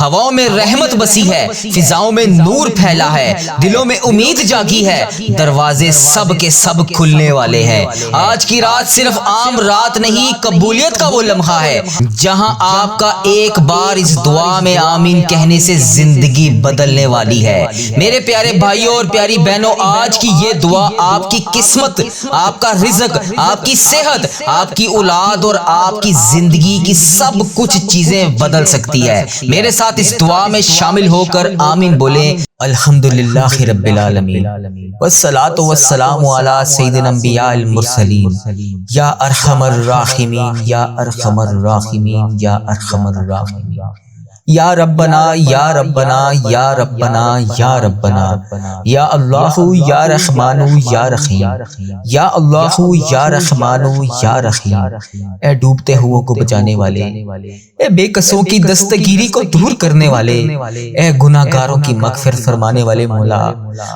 ہواؤں میں رحمت بسی ہے، فضاؤں میں نور پھیلا ہے، دلوں میں امید جاگی ہے، دروازے سب کے سب کھلنے والے ہیں۔ آج کی رات صرف عام رات نہیں، قبولیت کا وہ لمحہ ہے جہاں آپ کا ایک بار اس دعا میں آمین کہنے سے زندگی بدلنے والی ہے۔ میرے پیارے بھائیوں اور پیاری بہنوں، آج کی یہ دعا آپ کی قسمت، آپ کا رزق، آپ کی صحت، آپ کی اولاد اور آپ کی زندگی کی سب کچھ چیزیں بدل سکتی ہے۔ میرے ساتھ اس دعا میں شامل ہو کر آمین بولیں۔ الحمدللہ رب العالمین والصلاۃ والسلام علی سید الانبیاء المرسلین یا ارحم الراحمین یا ارحم الراحمین یا ارحم الراحمین یا ربنا یا ربنا یا ربنا یا ربنا یا اللہ یا رحمان یا رحیم یا اللہ یا رحمان یا رحیم۔ اے ڈوبتے ہوئے کو بچانے والے، اے بے قصوں کی دستگیری کو دور کرنے والے، اے گناہ گاروں کی مغفرت فرمانے والے مولا،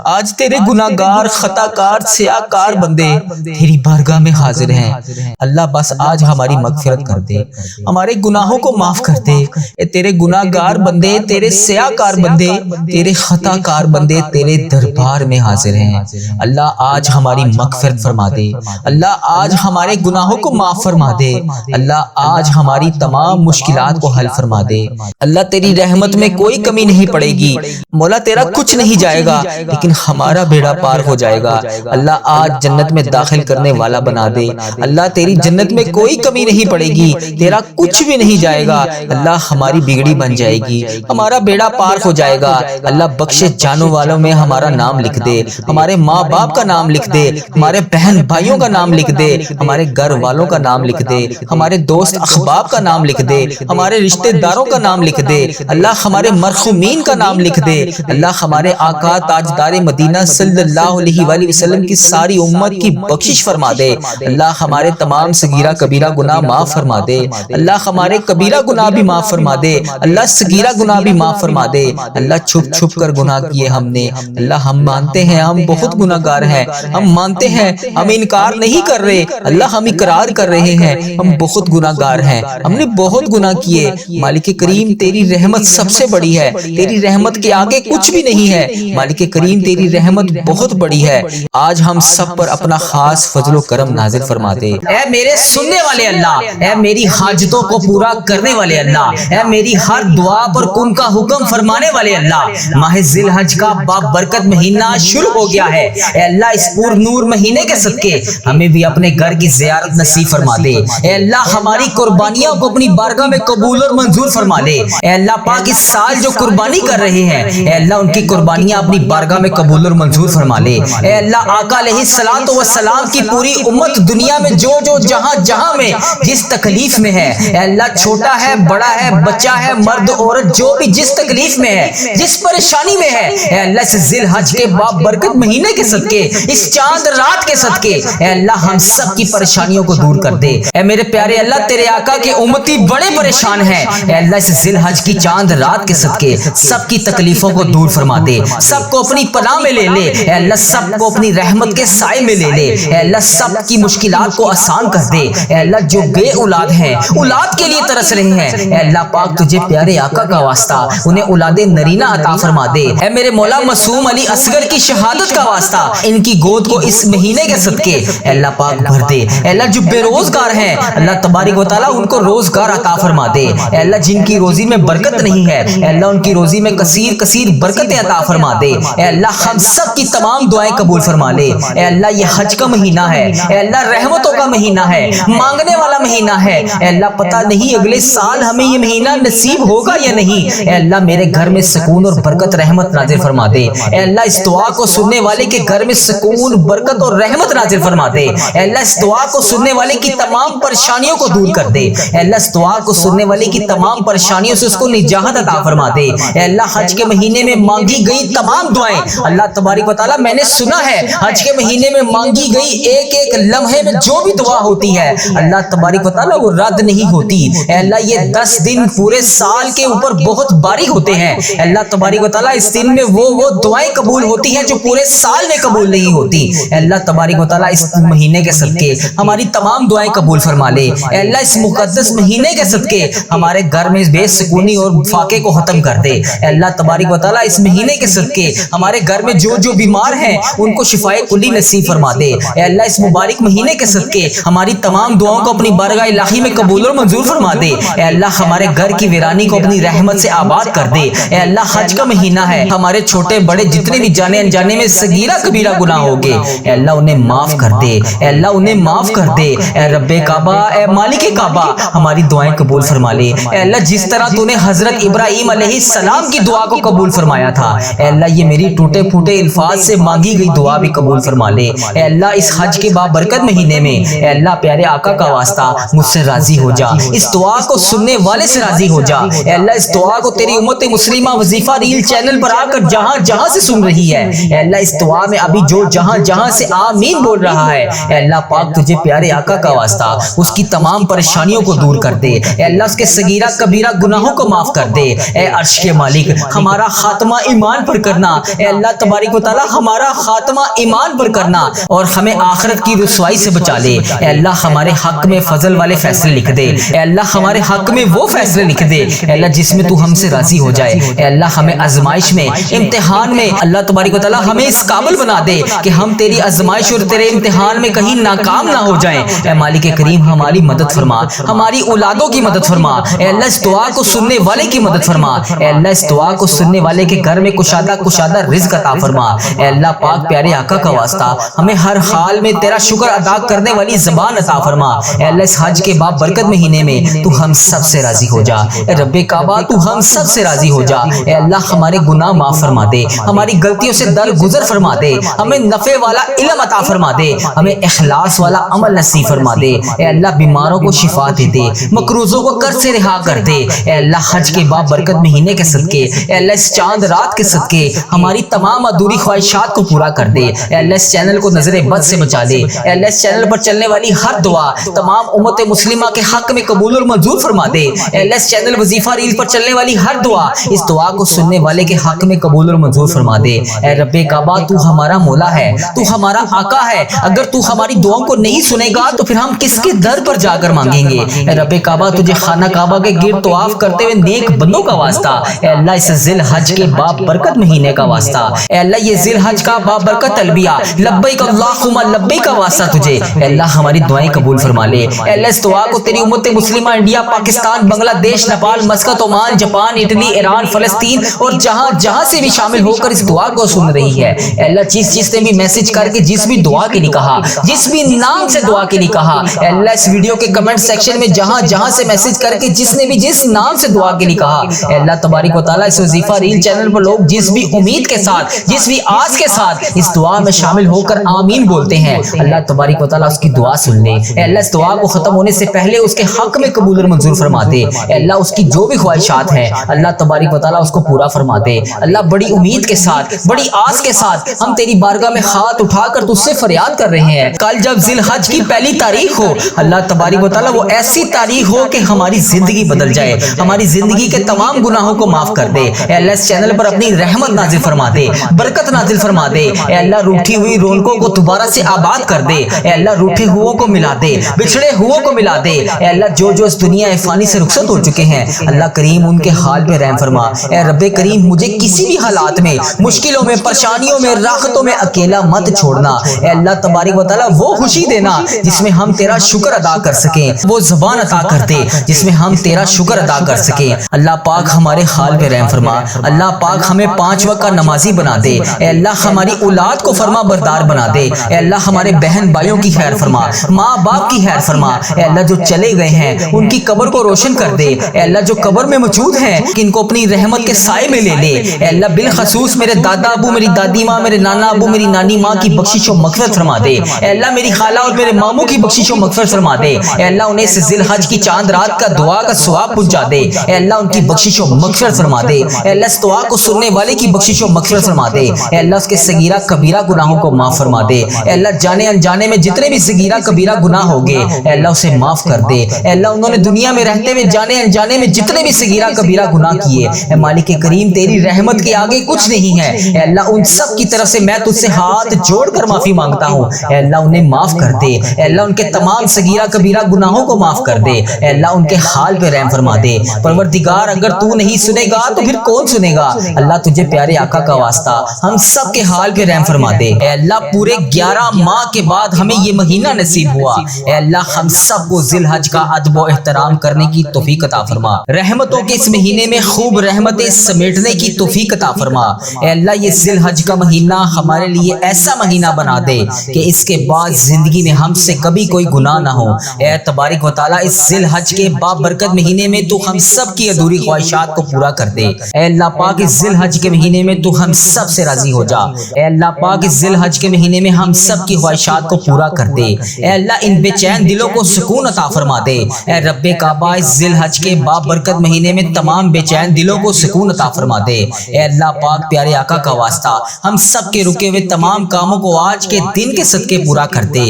آج تیرے گناہ گار، خطا کار، سیاہ کار بندے تیری بارگاہ میں حاضر ہیں۔ اللہ بس آج ہماری مغفرت کر دے، ہمارے گناہوں کو معاف کر دے۔ اے تیرے گناہ گار بندے، تیرے سیاہ کار بندے، تیرے خطا کار بندے تیرے دربار میں حاضر ہیں۔ اللہ آج ہماری مغفرت فرما دے، اللہ آج ہمارے گناہوں کو معاف فرما دے، اللہ آج ہماری تمام مشکلات کو حل فرما دے۔ اللہ تیری رحمت میں کوئی کمی نہیں پڑے گی مولا، تیرا کچھ نہیں جائے گا لیکن ہمارا بیڑا پار ہو جائے گا۔ اللہ آج جنت میں داخل کرنے والا بنا دے۔ اللہ تیری جنت میں کوئی کمی نہیں پڑے گی، تیرا کچھ بھی نہیں جائے گا۔ اللہ ہماری بگڑی بن جائے گی، ہمارا بیڑا پار ہو جائے گا۔ اللہ بخشے جانوں والوں میں ہمارا نام لکھ دے، ہمارے ماں باپ کا نام لکھ دے، ہمارے بہن بھائیوں کا نام لکھ دے، ہمارے گھر والوں کا نام لکھ دے، ہمارے دوست احباب کا نام لکھ دے، ہمارے رشتہ داروں کا نام لکھ دے۔ اللہ ہمارے مرحومین کا نام لکھ دے۔ اللہ ہمارے آقا تاجدار مدینہ صلی اللہ علیہ وآلہ وسلم کی ساری امت کی بخشش فرما دے۔ اللہ ہمارے تمام صغیرہ کبیرہ گناہ معاف فرما دے۔ اللہ ہمارے کبیرہ گناہ بھی معاف فرما دے، اللہ صغیرہ گناہ بھی معاف فرما دے۔ اللہ چھپ چھپ کر گناہ کیے ہم نے، اللہ ہم مانتے ہیں ہم بہت گناہ گار ہیں، ہم مانتے ہیں، ہم انکار نہیں کر رہے، اللہ ہم اقرار کر رہے ہیں ہم بہت گناہ گار ہیں، ہم نے بہت گناہ کیے۔ مالک کریم تیری رحمت سب سے بڑی ہے، تیری رحمت کے آگے کچھ بھی نہیں ہے۔ مالک کریم تیری رحمت بہت بڑی ہے، آج ہم سب پر اپنا خاص فضل و کرم نازل فرما دے۔ اے میرے سننے والے اللہ، اے میری حاجتوں کو پورا کرنے والے اللہ، اے میری ہر دعا پر کن کا حکم فرمانے والے اللہ، ماہ ذی الحج کا بابرکت مہینہ شروع ہو گیا ہے۔ اے اللہ اس پور نور مہینے کے صدقے ہمیں بھی اپنے گھر کی زیارت نصیب فرما دے۔ اے اللہ ہماری قربانیاں کو اپنی بارگاہ میں قبول اور منظور فرما لے۔ اے اللہ پاک اس سال جو قربانی کر رہے ہیں، اے اللہ ان کی قربانیاں اپنی بارگاہ میں قبول اور منظور فرما لے۔ اے اللہ آقا علیہ الصلوۃ والسلام کی پوری امت دنیا میں جو جہاں جہاں میں جس تکلیف میں ہے، اے اللہ چھوٹا ہے بڑا ہے بچہ ہے مرد عورت جو بھی جس تکلیف میں ہے جس پریشانی میں ہے، اے اللہ اس ذی الحج کے بابرکت مہینے کے صدقے، اس چاند رات کے صدقے اے اللہ ہم سب کی پریشانیوں کو دور کر دے۔ اے میرے پیارے اللہ تیرے آقا کے امتی بڑے پریشان ہیں، اے اللہ اس ذی الحج کی چاند رات کے صدقے سب کی تکلیفوں کو دور فرما دے، سب کو اپنی پناہ میں لے لے، اے اللہ سب کو اپنی رحمت کے سائے میں لے لے، اے اللہ سب کی مشکلات کو آسان کر دے۔ اے اللہ جو بے اولاد ہیں، اولاد کے لیے ترس رہے ہیں، اے اللہ پاک تجھے پیارے آقا کا واسطہ انہیں اولاد نرینہ عطا فرما دے۔ اے میرے مولا معصوم علی اصغر کی شہادت کا واسطہ ان کی گود کو اس مہینے کے صدقے اے اللہ پاک بھر دے۔ اے اللہ جو بے روزگار ہیں اللہ تبارک و تعالیٰ ان کو روزگار عطا فرما دے۔ اے اللہ جن کی روزی میں برکت نہیں ہے، اے اللہ ان کی روزی میں کثیر کثیر برکتیں عطا فرما دے۔ اے اللہ ہم سب کی تمام دعائیں قبول فرما لے۔ اے اللہ یہ حج کا مہینہ ہے، اے اللہ رحمتوں کا مہینہ ہے، مانگنے والا مہینہ ہے۔ اے اللہ پتہ نہیں اگلے سال ہمیں یہ مہینہ نصیب ہوگا یا نہیں، اے اللہ میرے گھر میں سکون اور برکت رحمت نازل فرما دے۔ اے اللہ اس دعا کو سننے والے کے گھر میں سکون برکت اور رحمت نازل فرما دے۔ اے اللہ اس دعا کو سننے والے کی تمام پریشانیوں کو دور کر دے۔ اے اللہ اس دعا کو سننے والے کی تمام پریشانیوں سے اس کو نجات عطا فرما دے۔ اے اللہ حج کے مہینے میں مانگی گئی تمام دعائیں اللہ تبارک و تعالیٰ میں نے سنا ہے حج کے مہینے میں مانگی گئی ایک ایک لمحے میں جو بھی دعا ہوتی ہے اللہ تبارک و تعالیٰ وہ رد نہیں ہوتی۔ اے اللہ یہ 10 دن پورے سال سال کے اوپر بہت باریک ہوتے ہیں. اللہ تبارک و تعالیٰ اس دن میں وہ دعائیں قبول ہوتی ہیں جو پورے سال میں قبول نہیں ہوتی. اللہ تبارک و تعالیٰ اس مہینے کے صدقے ہماری تمام دعائیں قبول فرما لے. اللہ اس مقدس مہینے کے صدقے ہمارے گھر میں بے سکونی اور فاقے کو ختم کر دے. اللہ تبارک و تعالیٰ اس مہینے کے صدقے ہمارے گھر میں جو بیمار ہیں ان کو شفائے کلی نصیب فرما دے. اے اللہ اس مبارک مہینے کے صدقے ہماری تمام دعاؤں کو اپنی بارگاہ الہی میں قبول اور منظور فرما دے. اے اللہ ہمارے گھر کی ویرانی کو اپنی رحمت سے آباد کر دے. اے اللہ حج کا مہینہ ہے, ہمارے چھوٹے بڑے جتنے بھی جانے انجانے میں صغیرہ کبیرہ گناہ ہوگے اے اللہ انہیں معاف کر دے. اے اللہ انہیں معاف کر دے. اے رب کعبہ, اے مالک کعبہ ہماری دعائیں قبول فرما لے. اے اللہ جس طرح تو نے حضرت ابراہیم علیہ السلام کی دعا کو قبول فرمایا تھا, اے اللہ یہ میری ٹوٹے پھوٹے الفاظ سے مانگی گئی دعا بھی قبول فرما لے. اے اللہ اس حج کے بابرکت مہینے میں اے اللہ پیارے آقا کا واسطہ مجھ سے راضی ہو جا. اس دعا کو سننے والے سے راضی ہو جا. اے اللہ اس دعا کو تیری امت مسلمہ وظیفہ ریل چینل پر آ کر جہاں جہاں سے سن رہی ہے, اے اللہ اس دعا میں ابھی جو جہاں جہاں سے آمین بول رہا ہے, اے اللہ پاک تجھے پیارے آقا کا واسطہ اس کی تمام پریشانیوں کو دور کر دے. اے اللہ اس کے صغیرہ کبیرہ گناہوں کو معاف کر دے. اے عرش کے مالک ہمارا خاتمہ ایمان پر کرنا. اے اللہ تبارک و تعالی ہمارا خاتمہ ایمان پر کرنا اور ہمیں آخرت کی رسوائی سے بچا لے. اے اللہ ہمارے حق میں فضل والے فیصلے لکھ دے. اے اللہ ہمارے حق میں وہ فیصلے لکھ دے اے اللہ جس میں تو ہم سے راضی ہو جائے. اے اللہ ہمیں آزمائش میں, امتحان میں اللہ تبارک و تعالی ہمیں اس قابل بنا دے کہ ہم تیری آزمائش اور تیرے امتحان میں کہیں ناکام نہ ہو جائیں. اے مالک کریم ہماری مدد فرما, ہماری اولادوں کی مدد فرما. اے اللہ اس دعا کو سننے والے کی مدد فرما. اے اللہ اس دعا کو سننے والے کے گھر میں کشادہ رزق عطا فرما. اے اللہ پاک پیارے آقا کا واسطہ ہمیں ہر حال میں تیرا شکر ادا کرنے والی زبان عطا فرما. اے اللہ اس حج کے باب برکت مہینے میں تو ہم سب سے راضی ہو جا. اے رب کعبہ تو ہم سب سے راضی ہو جا. اے اللہ ہمارے گناہ معاف فرما دے, ہماری غلطیوں سے درگزر فرما دے, ہمیں نفع والا علم عطا فرما دے, ہمیں اخلاص والا عمل نصیب فرما دے. اے اللہ بیماروں کو شفا دے دے, مقروضوں کو قرض سے رہا کر دے. اے اللہ حج کے باب برکت مہینے کے صدقے اے اللہ اس چاند رات کے صدقے ہماری تمام ادھوری خواہشات کو پورا کر دے. اے اللہ اس چینل کو نظر بد سے بچا دے. اے اللہ اس چینل پر چلنے والی ہر دعا تمام امت مسلمہ کے حق میں قبول اور منظور فرما دے. اے اللہ اس چینل وظیفہ ریل پر چلنے والی ہر دعا اس دعا کو سننے والے کے حق میں قبول اور منظور فرما دے. اے رب کعبہ تو ہمارا مولا ہے, تو ہمارا آقا ہے. اگر تو ہماری دعاؤں کو نہیں سنے گا تو پھر ہم کس کے در پر جا کر مانگیں گے. اے رب کعبہ تجھے خانہ کعبہ کے گرد طواف کرتے ہوئے نیک بندوں کا واسطہ, اے اللہ اس ذی الحج کے باب برکت مہینے کا واسطہ, اے اللہ یہ ذی الحج کا باب برکت تلبیہ لبیک اللہم لبیک کا واسطہ تجھے اے اللہ ہماری دعائیں قبول فرما لے. اے اللہ اس دعا کو تیری امت مسلمہ انڈیا, پاکستان, بنگلہ دیش, Nepal, Muscat, Oman, Japan, Italy, Iran, فلسطین اور جہاں جہاں سے بھی شامل ہو کر اس دعا کو سن رہی ہے, اے اللہ جس نے بھی میسج کر کے جس بھی دعا کے لیے کہا, جس بھی نام سے دعا کے لیے کہا, اے اللہ اس ویڈیو کے کمنٹ سیکشن میں جہاں جہاں سے میسج کر کے جس نے بھی جس نام سے دعا کے لیے کہا, اے اللہ تبارک و تعالیٰ اس وظیفہ ریل چینل پر لوگ جس بھی امید کے ساتھ, جس بھی آس کے ساتھ اس دعا میں شامل ہو کر آمین بولتے ہیں, اللہ تبارک و تعالیٰ اس کی دعا سن لے. اے اللہ اس دعا کو ختم ہونے سے پہلے اس کے حق میں قبول اور منظور فرما دے. اے اللہ اس کی جو بھی خواہشات ہیں اللہ تبارک و تعالیٰ اس کو پورا فرما دے. اللہ بڑی امید کے ساتھ, بڑی آس کے ساتھ ہم تیری بارگاہ میں ہاتھ اٹھا کر تجھ سے فریاد کر رہے ہیں. کل جب ذی الحج کی پہلی تاریخ ہو, اللہ تبارک و تعالیٰ وہ ایسی تاریخ ہو کہ ہماری زندگی بدل جائے, ہماری زندگی کے تمام گناہوں کو معاف کر دے. اے اللہ اس چینل پر اپنی رحمت نازل فرما دے, برکت نازل فرما دے. اے اللہ روٹھی ہوئی رونقوں کو دوبارہ سے آباد کر دے. اے اللہ روٹھے ہوئوں کو ملا دے, بچھڑے ہوئوں کو ملا دے. اے اللہ جو اس دنیا فانی سے رخصت ہو چکے ہیں اللہ کریم ان کے حال پہ رحم فرما. اے رب کریم مجھے کسی بھی حالات میں, مشکلوں میں, پریشانیوں میں, راحتوں میں اکیلا مت چھوڑنا. اے اللہ تبارک و تعالیٰ وہ خوشی دینا جس میں ہم تیرا شکر ادا کر سکیں, وہ زبان عطا کر دے جس میں ہم تیرا شکر ادا کر سکیں. اللہ پاک ہمارے حال پہ رحم فرما. اللہ پاک ہمیں 5 وقت کا نمازی بنا دے. اے اللہ ہماری اولاد کو فرما بردار بنا دے. اے اللہ ہمارے بہن بھائیوں کی خیر فرما, ماں باپ کی خیر فرما. اے اللہ جو چلے گئے ہیں ان کی قبر کو روشن کر دے. اے اللہ جو قبر میں موجود ہیں کہ ان کو اپنی رحمت کے سائے میں لے لے. اے اللہ بالخصوص میرے دادا ابو, میری دادی ماں, میرے نانا ابو, میری نانی ماں کی بخشش و مغفرت فرما دے. اے اللہ میری خالہ اور میرے ماموں کی بخشش و مغفرت فرما دے. اے اللہ انہیں اس ذی الحج کی چاند رات کا دعا کا ثواب پہنچا دے. اے اللہ ان کی بخشش و مغفرت فرما دے. اے اللہ اس دعا کو سننے والے کی بخشش و مغفرت فرما دے. اے اللہ اس کے صغیرہ کبیرہ گناہوں کو معاف فرما دے. اے اللہ جانے انجانے میں جتنے بھی صغیرہ کبیرہ گناہ ہوگے اے اللہ اسے معاف کر دے. اے اللہ انہوں نے دنیا میں رہتے ہوئے جانے انجانے میں جتنے جتنے بھی صغیرہ کبیرہ گناہ کیے، اے مالک کریم تیری رحمت کے آگے کچھ نہیں ہے، اے اللہ ان سب کی طرف سے میں تجھ سے ہاتھ جوڑ کر معافی مانگتا ہوں، اے اللہ انہیں معاف کر دے، اے اللہ ان کے تمام صغیرہ کبیرہ گناہوں کو معاف کر دے، اے اللہ ان کے حال پہ رحم فرما دے۔ پروردگار اگر تو نہیں سنے گا تو پھر کون سنے گا؟ اللہ تجھے پیارے آقا کا واسطہ ہم سب کے حال پہ رحم فرما دے۔ اے اللہ پورے 11 ماہ کے بعد ہمیں یہ مہینہ نصیب ہوا، اے اللہ ہم سب کو ذی الحج کا ادب و احترام کرنے کی توفیق عطا فرما، رحمتوں کے اس مہینے میں خوب رحمتیں سمیٹنے کی توفیق عطا فرما۔ اے اللہ یہ ذی الحج کا مہینہ ہمارے لیے ایسا مہینہ بنا دے کہ اس کے بعد زندگی میں ہم سے کبھی کوئی گناہ نہ ہو۔ اے تبارک و تعالیٰ اس ذی الحج کے بابرکت مہینے میں تو ہم سب کی ادھوری خواہشات کو پورا کر دے۔ اے اللہ پاک اس ذی الحج کے مہینے میں تو ہم سب سے راضی ہو جا۔ اے اللہ پاک اس ذی الحج کے مہینے میں ہم سب کی خواہشات کو پورا کر دے۔ اے اللہ ان بے چین دلوں کو سکون عطا فرما دے۔ اے رب کعبہ اس ذی الحج کے بابرکت مہینے میں تمام بے چین دلوں کو سکون عطا فرما دے۔ اے اللہ پاک پیارے آقا کا واسطہ ہم سب کے رکے ہوئے تمام کاموں کو آج کے دن کے صدقے پورا کر دے۔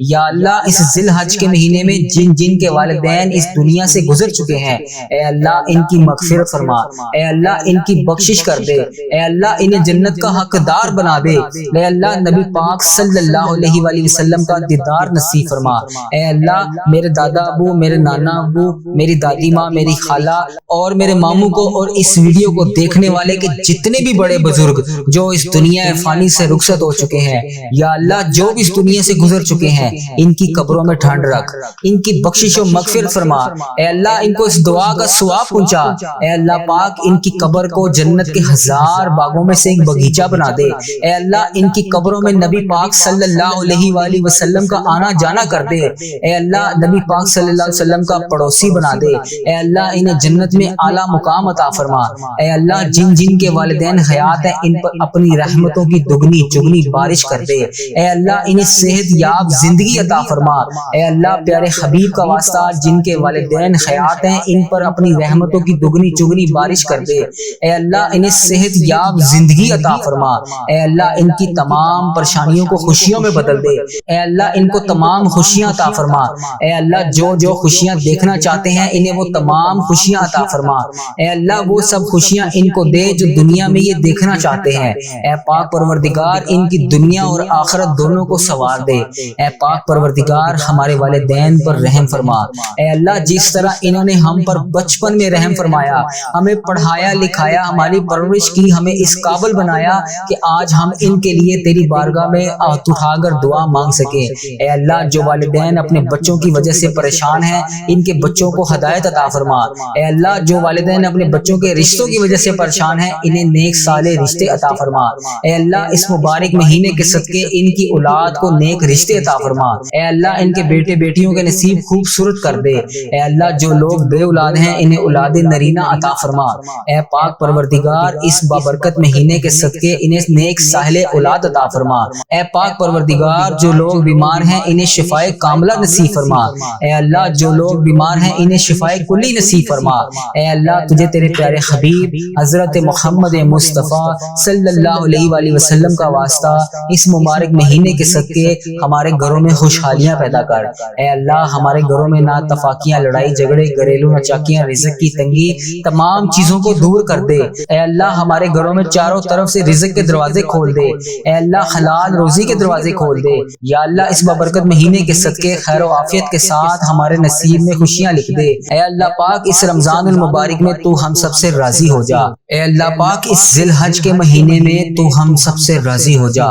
یا اللہ اس ذی الحج کے مہینے میں جن جن کے والدین اس دنیا سے گزر چکے ہیں، اے اللہ ان کی مغفرت فرما، اے اللہ ان کی بخشش کر دے، اے اللہ انہیں جنت کا حقدار بنا دے، اے اللہ نبی پاک صلی اللہ علیہ وآلہ وسلم کا دیدار نصیب فرما۔ اے اللہ میرے دادا ابو، میرے نانا ابو، میری دادی ماں، میری خالہ اور میرے ماموں کو اور اس ویڈیو کو دیکھنے والے کے جتنے بھی بڑے بزرگ جو اس دنیا فانی سے رخصت ہو چکے ہیں، یا اللہ جو بھی اس دنیا سے گزر چکے ہیں ان کی قبروں میں ٹھنڈ رکھ، ان کی بخشش و مغفرت فرما، اے اللہ ان کو اس دعا کا ثواب پہنچا، اے اللہ پاک ان کی قبر کو جنت کے 1000 باغوں میں سے ایک باغیچہ بنا دے، اے اللہ ان کی قبروں میں نبی پاک صلی اللہ علیہ وآلہ وسلم کا آنا جانا کر دے، اے اللہ نبی پاک صلی اللہ علیہ وسلم کا پڑوسی بنا دے، اے اللہ انہیں جنت میں اعلیٰ مقام عطا فرما، اے اللہ جن جن کے والدین حیات ہیں ان پر اپنی رحمتوں کی دگنی چگنی بارش کر دے، اے اللہ انہیں صحت یاب زندگی عطا فرما، اے اللہ پیارے حبیب کا واسطہ جن کے والدین حیات ہیں ان پر اپنی رحمتوں کی دگنی چگنی بارش کر دے، اے اللہ انہیں صحت یاب زندگی عطا فرما، اے اللہ ان کی تمام پریشانیوں کو خوشیوں میں بدل دے، اے اللہ ان کو تمام خوشیاں عطا فرما، اے اللہ جو خوشیاں دیکھنا چاہتے ہیں انہیں وہ تمام خوشیاں عطا فرما، اے اللہ وہ سب خوشیاں ان کو دے جو دنیا میں یہ دیکھنا چاہتے ہیں، اے پاک پروردگار ان کی دنیا اور آخرت دونوں کو سنوار دے، اے پاک پروردگار ہمارے والدین پر رحم فرما، اے اللہ جس طرح انہوں نے ہم پر بچپن میں رحم فرمایا، ہمیں پڑھایا لکھایا، ہماری پرورش کی، ہمیں اس قابل بنایا کہ آج ہم ان کے لیے تیری بارگاہ میں ہاتھ اٹھا کر دعا مانگ سکیں، اے اللہ جو والدین اپنے بچوں کی وجہ سے پریشان ہیں ان کے بچوں کو ہدایت عطا فرما، اے اللہ جو والدین اپنے بچوں کے رشتوں کی وجہ سے پریشان ہیں انہیں نیک صالح رشتے عطا فرما، اے اللہ اس مبارک مہینے کے صدقے ان کی اولاد کو نیک رشتے عطا فرما، اے اللہ ان کے بیٹے بیٹیوں کے نصیب خوبصورت کر دے، اے اللہ جو لوگ بے اولاد ہیں انہیں اولاد نرینہ عطا فرما، اے پاک پروردگار اس بابرکت مہینے کے صدقے انہیں نیک صالح اولاد عطا فرما، اے پاک پروردگار جو لوگ بیمار ہیں انہیں شفائے کاملہ نصیب فرما، اے اللہ جو لوگ بیمار ہیں انہیں شفائے کلی نصیب فرما، اے اللہ تجھے تیرے پیارے حبیب حضرت محمد مصطفیٰ صلی اللہ علیہ وآلہ وسلم کا واسطہ اس مبارک مہینے کے صدقے ہمارے گھروں میں خوشحالیاں پیدا کر، اے اللہ ہمارے گھروں میں نہ تفاقیاں، لڑائی جھگڑے، گھریلو نچاکیاں، رزق کی تنگی، تمام چیزوں کو دور کر دے، اے اللہ ہمارے گھروں میں چاروں طرف سے رزق کے دروازے کھول دے، اے اللہ حلال روزی کے دروازے کھول دے، یا اللہ اس بابرکت مہینے کے صدقے خیر و عافیت کے ساتھ ہمارے نصیب میں خوشیاں لکھ دے، اے اللہ پاک اس رمضان المبارک میں تو ہم سب سے راضی ہو جا، اے اللہ پاک اس ذی الحج کے مہینے میں تو ہم سب سے راضی ہو جا،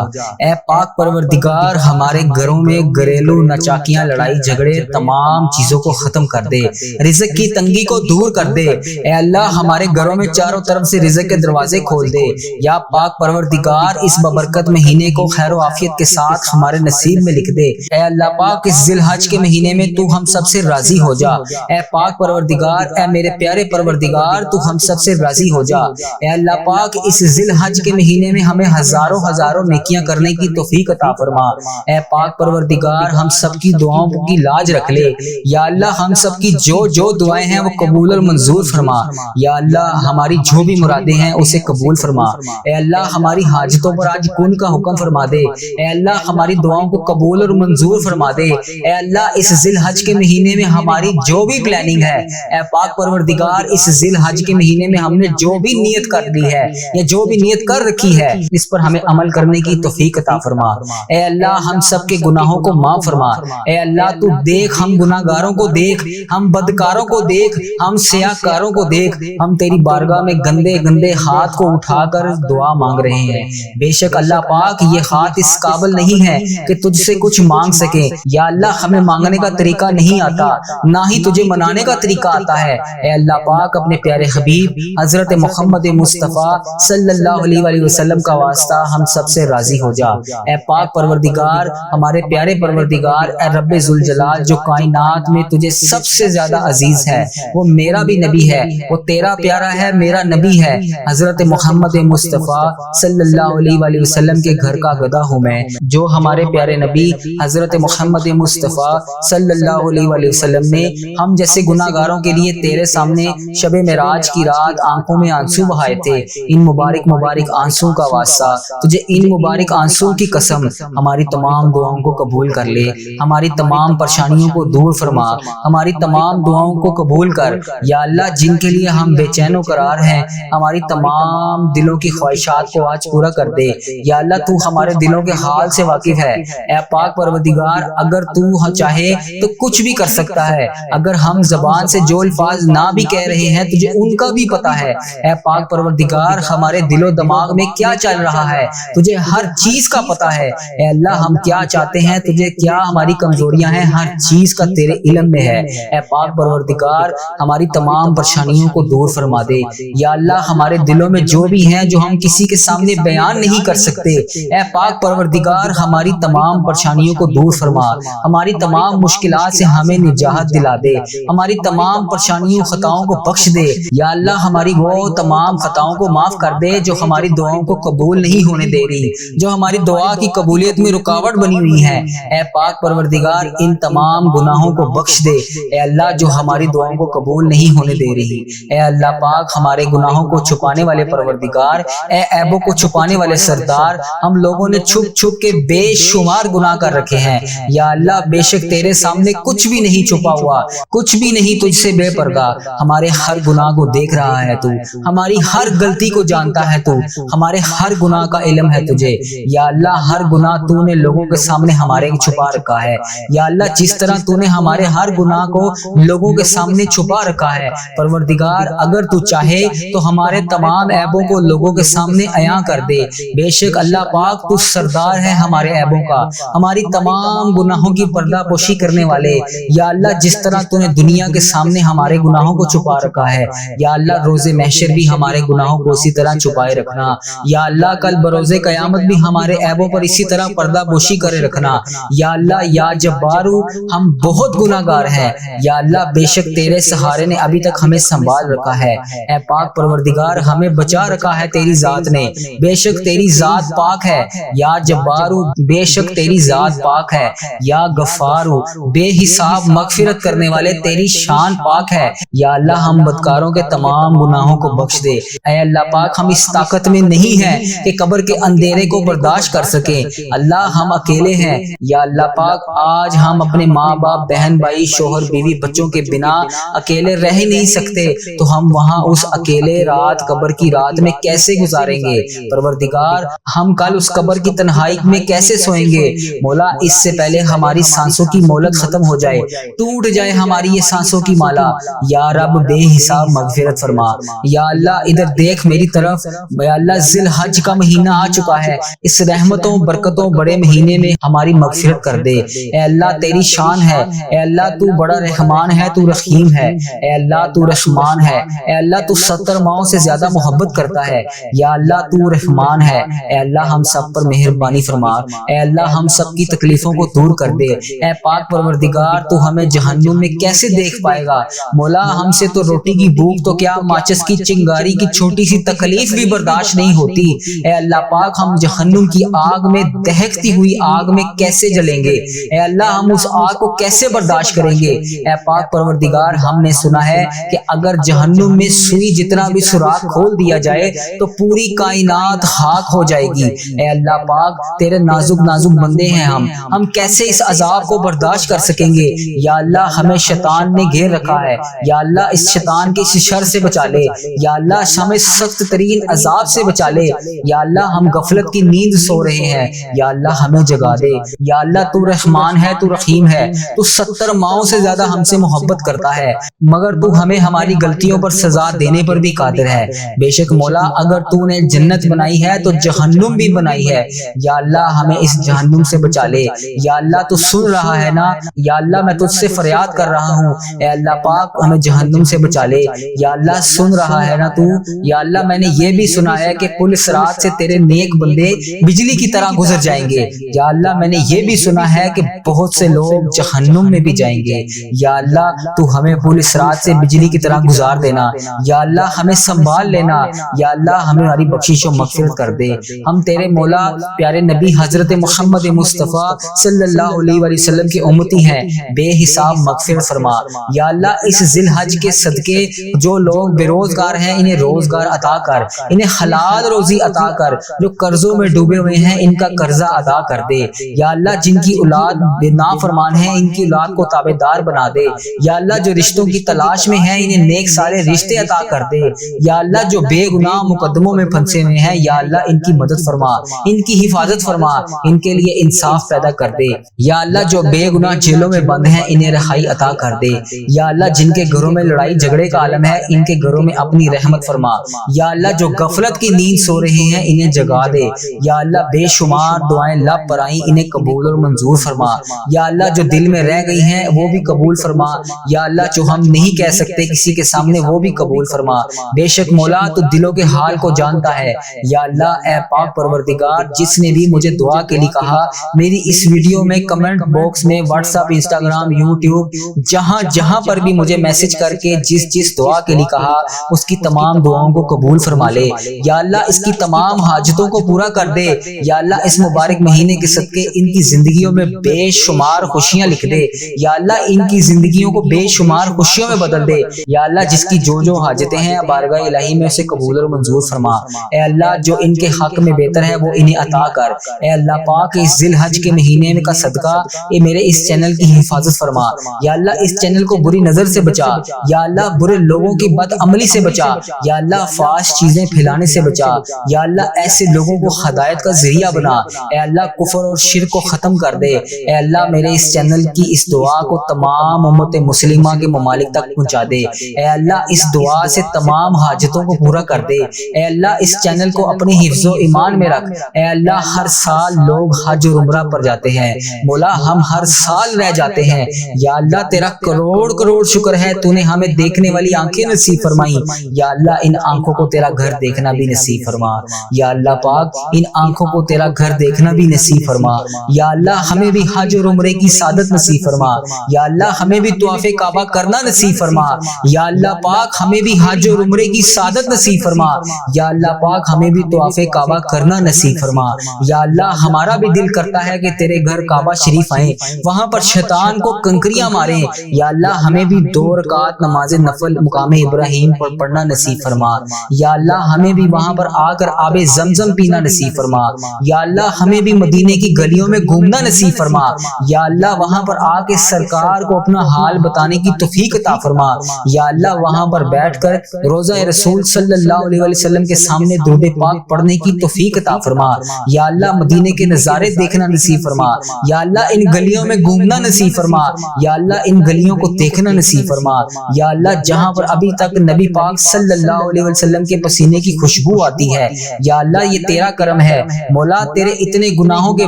اے پاک پروردگار ہمارے گھروں میں گھریلو نچاکیاں، لڑائی جھگڑے، تمام چیزوں کو ختم کر دے، رزق کی تنگی کو دور کر دے، اے اللہ ہمارے گھروں میں چاروں طرف سے رزق کے دروازے کھول دے، یا پاک پروردگار اس بابرکت مہینے کو خیر و عافیت کے ساتھ ہمارے نصیب میں لکھ دے، اے اللہ پاک اس ذی الحج کے مہینے میں تو ہم سب سے راضی ہو جا، اے پاک پروردگار اے میرے پیارے پروردگار تو ہم سب سے راضی ہو جا، اے اللہ پاک اس ذی الحج کے مہینے میں ہمیں ہزاروں نیکیاں کرنے کی توفیق عطا فرما، اے پاک پروردگار ہم سب کی دعاؤں کی لاج رکھ لے، یا اللہ ہم سب کی جو دعائیں ہیں وہ قبول اور منظور فرما، یا اللہ ہماری جو بھی مرادیں ہیں اسے قبول فرما، اے اللہ ہماری حاجتوں پر آج کن کا حکم فرما دے، اے اللہ ہماری دعاؤں کو قبول اور منظور فرما دے، اے اللہ اس ذی الحج کے مہینے میں ہماری جو بھی پلاننگ ہے اے پاک پروردگار اس ذی الحج کے مہینے میں ہم نے جو بھی نیت کر لی ہے یا جو بھی نیت کر رکھی ہے اس پر ہمیں عمل کرنے کی توفیق عطا فرما۔ اے اللہ ہم سب کے گناہوں کو معاف فرما۔ اے اللہ تو دیکھ ہم گناہگاروں کو دیکھ، ہم بدکاروں کو دیکھ، ہم سیاہکاروں کو دیکھ، ہم تیری بارگاہ میں گندے گندے ہاتھ کو اٹھا کر دعا مانگ رہے ہیں۔ بے شک اللہ پاک یہ ہاتھ اس قابل نہیں ہے کہ تجھ سے کچھ مانگ سکے۔ یا اللہ ہمیں مانگنے کا طریقہ نہیں آتا، نہ ہی تجھے منانے کا طریقہ آتا ہے۔ اے اللہ پاک اپنے پیارے حبیب حضرت محمد مصطفیٰ صلی اللہ علیہ وآلہ وسلم کا واسطہ ہم سب سے راضی ہو جا۔ اے پاک پروردگار، ہمارے پیارے پروردگار، اے رب ذوالجلال جو کائنات میں تجھے سب سے زیادہ عزیز ہے، وہ میرا بھی نبی ہے، وہ تیرا پیارا ہے، میرا نبی ہے حضرت محمد مصطفیٰ صلی اللہ علیہ وآلہ وسلم کے گھر کا گدھا ہوں میں۔ جو ہمارے پیارے نبی حضرت محمد مصطفیٰ صلی اللہ علیہ وآلہ وسلم نے ہم جیسے گناہگاروں کے لیے تیرے سامنے شب معراج کی رات آنکھوں میں آنسو بہائے تھے، ان مبارک مبارک آنسو کا واسطہ تجھے ان مبارک آنسو کی قسم ہماری تمام دعاؤں کو قبول کر لے، ہماری تمام پریشانیوں کو دور فرما، ہماری تمام دعاؤں کو قبول کر۔ یا اللہ جن کے لیے ہم بے چین و قرار ہیں ہماری تمام دلوں کی خواہشات کو آج پورا کر دے۔ یا اللہ تو ہمارے دلوں کے حال سے واقف ہے۔ اے پاک پروردگار اگر تو چاہے تو کچھ بھی کر سکتا ہے، اگر ہم زبان سے جو الفاظ نہ بھی کہہ رہے ہیں تجھے ان کا بھی پتہ ہے۔ اے پاک پروردگار ہمارے دل و دماغ میں کیا چل رہا ہے تجھے ہر چیز کا پتہ ہے۔ اے اللہ ہم کیا چاہتے ہیں تجھے کیا ہماری کمزوریاں ہیں ہر چیز کا تیرے علم میں ہے۔ اے پاک پروردگار ہماری تمام پریشانیوں کو دور فرما دے۔ یا اللہ ہمارے دلوں میں جو بھی ہیں جو ہم کسی کے سامنے بیان نہیں کر سکتے، اے پاک پروردگار ہماری تمام پریشانیوں کو دور فرما، ہماری تمام مشکلات سے ہمیں نجات دلا دے، ہماری تمام پریشانیوں خطاؤں کو بخش دے۔ یا اللہ ہماری وہ تمام خطاؤں کو معاف کر دے جو ہماری دعاؤں کو قبول نہیں ہونے دے رہی، جو ہماری دعا کی قبولیت میں رکاوٹ بنی ہوئی ہے۔ اے پاک پروردگار ان تمام گناہوں کو بخش دے اے اللہ جو ہماری دعاؤں کو قبول نہیں ہونے دے رہی۔ اے اللہ پاک ہمارے گناہوں کو چھپانے والے پروردگار، اے عیبوں کو چھپانے والے سردار، ہم لوگوں نے چھپ چھپ کے بے شمار گناہ کر رکھے ہیں۔ یا اللہ بے شک تیرے سامنے کچھ بھی نہیں چھپا ہوا، کچھ بھی نہیں تجھ سے بے پردہ، ہمارے ہر گناہ کو دیکھ رہا ہے تو، ہماری ہر غلطی کو جانتا ہے تو، ہمارے ہر گناہ کا علم ہے تجھے۔ یا اللہ ہر گناہ تو نے لوگوں کے سامنے ہمارے چھپا رکھا ہے۔ یا اللہ جس طرح تو نے ہمارے ہر گناہ کو لوگوں کے سامنے چھپا رکھا ہے، پروردگار اگر تو چاہے تو ہمارے تمام عیبوں کو لوگوں کے سامنے عیاں کر دے۔ بے شک اللہ پاک تو سردار ہے ہمارے عیبوں کا، ہماری تمام گناہوں کی پردہ پوشی کرنے والے۔ یا اللہ جس طرح تو نے دنیا کے سامنے ہمارے گناہوں کو چھپا رکھا ہے، یا اللہ روز محشر بھی ہمارے گناہوں کو اسی طرح چھپائے رکھنا۔ یا اللہ کل بروز قیامت بھی ہمارے عیبوں پر اسی طرح پردہ پوشی کرے رکھنا۔ یا اللہ یا جبارو ہم بہت گناہگار ہیں، یا اللہ بے شک تیرے سہارے نے ابھی تک ہمیں سنبھال رکھا ہے۔ اے پاک پروردگار ہمیں بچا رکھا ہے تیری ذات نے، بے شک تیری ذات پاک ہے۔ یا جبارو بے شک تیری ذات پاک ہے۔ یا غفارو بے حساب مغفرت کرنے والے تیری شان پاک ہے۔ یا اللہ ہم بدکاروں کے تمام گناہوں کو بخش دے۔ اے اللہ پاک ہم اس طاقت میں نہیں ہیں کہ قبر کے اندھیرے کو برداشت کر سکیں، اللہ ہم اکیلے ہیں۔ یا اللہ پاک آج ہم اپنے ماں باپ بہن بھائی شوہر بیوی بچوں کے بنا اکیلے رہ ہی نہیں سکتے، تو ہم وہاں اس اکیلے رات قبر کی رات میں کیسے گزاریں گے؟ پروردگار ہم کل اس قبر کی تنہائی میں کیسے سوئیں گے؟ مولا اس سے پہلے ہماری سانسوں کی مہلت ختم ہو جائے، ٹوٹ جائے ہماری یہ سانسوں کی مالا۔ یا رب بے حساب مغفرت فرما۔ یا اللہ ادھر دیکھ میری طرف، یا اللہ ذی الحج کا مہینہ آ چکا ہے، اس رحمتوں برکتوں بڑے مہینے میں ہماری مغفرت کر دے۔ اے اللہ تیری شان ہے، اے اللہ تو بڑا رحمان ہے، تو رحیم ہے، اے اللہ تو رحمان ہے، اے اللہ تو 70 ماؤں سے زیادہ محبت کرتا ہے۔ یا اللہ تو رحمان ہے، اے اللہ ہم سب پر مہربانی فرما، اے اللہ ہم سب کی تکلیفوں کو دور کر دے۔ اے پاک پروردگار تو ہمیں جہنم میں کیسے دیکھ پائے گا؟ مولا ہم سے تو روٹی کی بھوک تو کیا ماچس کی چنگاری کی چھوٹی سی تکلیف بھی برداشت نہیں ہوتی۔ اے اللہ پاک ہم جہنم کی آگ میں دہکتی ہوئی آگ میں کیسے جلیں گے؟ اے اللہ ہم اس آگ کو کیسے برداشت کریں گے؟ اے پاک پروردگار ہم نے سنا ہے کہ اگر جہنم میں سوئی جتنا بھی سوراخ کھول دیا جائے تو پوری کائنات خاک ہو جائے گی۔ اے اللہ پاک تیرے نازک نازک بندے ہیں ہم کیسے اس عذاب کو برداشت کر سکیں گے؟ یا اللہ ہمیں شیطان نے گھیر رکھا ہے، یا اللہ اس شیطان کے اس شر سے بچا لے، یا اللہ ہمیں سخت ترین عذاب سے بچا لے، یا اللہ ہم غفلت کی نیند سو رہے ہیں، یا اللہ ہمیں جگا دے، یا اللہ تو رحمان ہے، تو رحیم ہے، تو 70 ماؤں سے زیادہ ہم سے محبت کرتا ہے، مگر تو ہمیں ہماری غلطیوں پر سزا دینے پر بھی قادر ہے۔ بے شک مولا اگر تو نے جنت بنائی ہے تو جہنم بھی بنائی ہے، یا اللہ ہمیں اس جہنم سے بچا لے، یا اللہ تو سن رہا ہے نا، یا اللہ میں تجھ سے فریاد کر رہا ہوں، اے اللہ پاک ہمیں جہنم سے بچا لے، یا اللہ سن رہا ہے نا تو، یا اللہ میں نے یہ بھی سنا ہے کہ پل صراط سے تیرے نیک بندے بجلی کی طرح گزر جائیں گے، یا اللہ میں نے یہ بھی سنا ہے کہ بہت سے لوگ جہنم میں بھی جائیں گے، یا اللہ تو ہمیں پل صراط سے بجلی کی طرح گزار دینا، یا اللہ ہمیں سنبھال لینا، یا اللہ ہماری بخشش و مغفرت کر دے۔ ہم تیرے مولا پیارے نبی حضرت محمد مصطفیٰ صلی اللہ علیہ وآلہ وسلم کی امتی ہیں، بے حساب مغفرت فرما، یا اللہ اس ذی الحج کے صدقے جو لوگ بے روزگار ہیں انہیں روزگار عطا کر، انہیں حلال روزی عطا کر، جو قرضوں میں ڈوبے ہوئے ہیں ان کا قرضہ ادا کر دے، یا اللہ جن کی اولاد نافرمان ہے ان کی اولاد کو تابعدار بنا دے، یا اللہ جو رشتوں کی تلاش میں ہیں انہیں نیک سارے رشتے عطا کر دے، یا اللہ جو بے گناہ مقدموں میں پھنسے ہوئے ہیں یا اللہ ان کی مدد فرما، ان کی حفاظت فرما، ان کے لیے انصاف پیدا کر دے، یا اللہ جو بے گناہ جیلوں میں بند ہیں انہیں رہائی عطا کر دے، یا اللہ جن کے گھروں میں لڑائی جھگڑے کا عالم ہے ان کے گھروں میں اپنی رحمت فرما، یا اللہ جو غفلت کی نیند سو رہے ہیں انہیں جگا دے، یا اللہ بے شمار دعائیں لب پر آئیں انہیں قبول اور منظور فرما، یا اللہ جو دل میں رہ گئی ہیں وہ بھی قبول فرما، یا اللہ جو ہم نہیں کہہ سکتے کسی کے سامنے وہ بھی قبول فرما، بے شک مولا تو دلوں کے حال کو جانتا ہے، یا اللہ اے پاک پروردگار جس نے بھی مجھے دعا کے لیے کہا میری اس ویڈیو میں کمنٹ باکس میں واٹس ایپ انسٹاگرام یوٹیوب جہاں پر بھی مجھے میسج کر کے جس دعا کے لیے کہا اس کی تمام دعاؤں کو قبول فرما لے، یا اللہ اس کی تمام حاجتوں کو پورا کر دے، یا اللہ اس مبارک مہینے کے صدقے ان کی زندگیوں میں بے شمار خوشیاں لکھ دے، یا اللہ ان کی زندگیوں کو بے شمار خوشیوں میں بدل دے، یا اللہ جس کی جو حاجتیں ہیں بارگاہ الہی میں اسے قبول اور منظور فرما، اے اللہ جو ان کے حق میں بہتر ہے وہ انہیں عطا کر، اے اللہ پاک اس ذی الحج کے مہینے میں کا صدقہ اے میرے اس چینل کی حفاظت فرما، یا اللہ اس چینل کو بری نظر سے بچا، یا اللہ برے لوگوں کی بد عملی سے بچا، یا اللہ فحش چیزیں پھیلانے سے بچا، یا اللہ ایسے لوگوں کو ہدایت کا ذریعہ بنا، اے اللہ کفر اور شرک کو ختم کر دے، اے اللہ میرے اس چینل کی اس دعا کو تمام امت مسلمہ کے ممالک تک پہنچا دے، اے اللہ اس دعا سے تمام حاجتوں کو پورا کر دے، اے اللہ اس چینل کو اپنے حفظ و ایمان میں رکھ، اے اللہ ہر سال لوگ حج اور عمرہ پر جاتے ہیں مولا ہم ہر سال رہ جاتے ہیں، یا اللہ تیرا کروڑ شکر ہے تو نے ہمیں دیکھنے والی آنکھیں نصیب فرمائی، یا اللہ ان آنکھوں کو تیرا گھر دیکھنا بھی نصیب فرما، یا اللہ پاک ان آنکھوں کو تیرا گھر دیکھنا بھی نصیب فرما، یا اللہ ہمیں بھی حج اور عمرے کی سعادت نصیب فرما، یا اللہ ہمیں بھی طواف کعبہ کرنا نصیب فرما، یا اللہ پاک ہمیں بھی حج اور عمرے کی سعادت نصیب فرما، یا اللہ پاک ہمیں بھی طواف کعبہ کرنا نصیب فرما، یا اللہ ہمارا بھی دل کرتا ہے کہ تیرے گھر کعبہ شریف آئیں وہاں پر شیطان کو کنکریاں ماریں، یا اللہ ہمیں بھی 2 رکعت نماز نفل مقام ابراہیم پر پڑھنا نصیب فرما، یا اللہ ہمیں بھی وہاں پر آ کر آب زمزم پینا نصیب فرما، یا اللہ ہمیں بھی مدینے کی گلیوں میں گھومنا نصیب فرما، یا اللہ وہاں پر آ کے سرکار کو اپنا حال بتانے کی توفیق عطا فرما، یا اللہ وہاں پر بیٹھ کر روضہ رسول صلی اللہ علیہ وسلم کے سامنے درود پاک پڑھنے کی توفیق عطا فرما، یا اللہ مدینے کے نظارے دیکھنا نصیب فرما، یا اللہ ان گلیوں میں گھومنا نصیب فرما، یا اللہ ان گلیوں کو دیکھنا نصیب فرما، یا اللہ جہاں پر ابھی تک نبی پاک صلی اللہ علیہ وسلم کے پسینے کی خوشبو آتی ہے، یا اللہ یہ تیرا کرم ہے مولا، تیرے اتنے گناہوں کے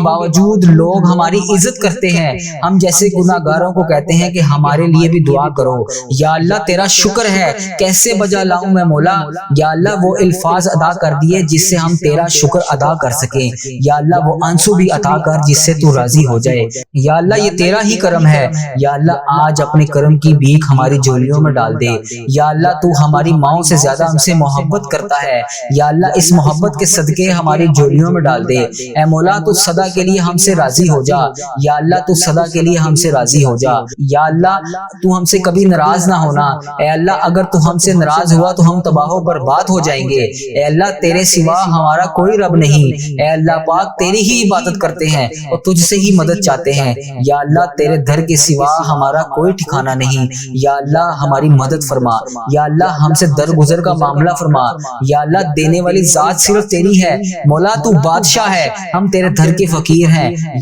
باوجود لوگ ہماری عزت کرتے ہیں، ہم جیسے گناہگاروں کو کہتے ہیں کہ ہمارے لیے بھی دعا کرو، یا اللہ تیرا شکر ہے کیسے بجا لاؤں میں مولا، یا اللہ وہ الفاظ ادا کر دیے جس سے ہم تیرا شکر ادا کر سکیں، یا اللہ وہ آنسو بھی عطا کر جس سے تو راضی ہو جائے، یا اللہ یہ تیرا ہی کرم ہے، یا اللہ آج اپنے کرم کی بھیک ہماری جھولیوں میں ڈال دے، یا اللہ تو ہماری ماؤں سے زیادہ ہم سے محبت کرتا ہے، یا اللہ اس محبت کے صدقے ہماری جھولیوں میں ڈال دے، اے مولا تو سدا کے لیے ہم سے راضی ہو جا، یا اللہ تو سدا کے لیے ہم سے راضی ہو جا، یا اللہ تو ہم سے کبھی ناراض نہ ہونا، اے اللہ اگر تو ہم سے ناراض ہوا تو ہم تباہ و برباد ہو جائیں گے، اے اللہ تیرے سوا ہمارا کوئی رب نہیں، اے اللہ پاک تیری ہی عبادت کرتے ہیں اور تجھ سے ہی مدد چاہتے ہیں، یا اللہ تیرے در کے سوا ہمارا کوئی ٹھکانہ نہیں، یا اللہ اللہ ہماری مدد فرما، یا اللہ ہم سے درگزر کا معاملہ فرما، یا اللہ دینے والی ذات صرف تیری ہے، مولا تو بادشاہ ہے، ہم تیرے در کے فقیر ہیں۔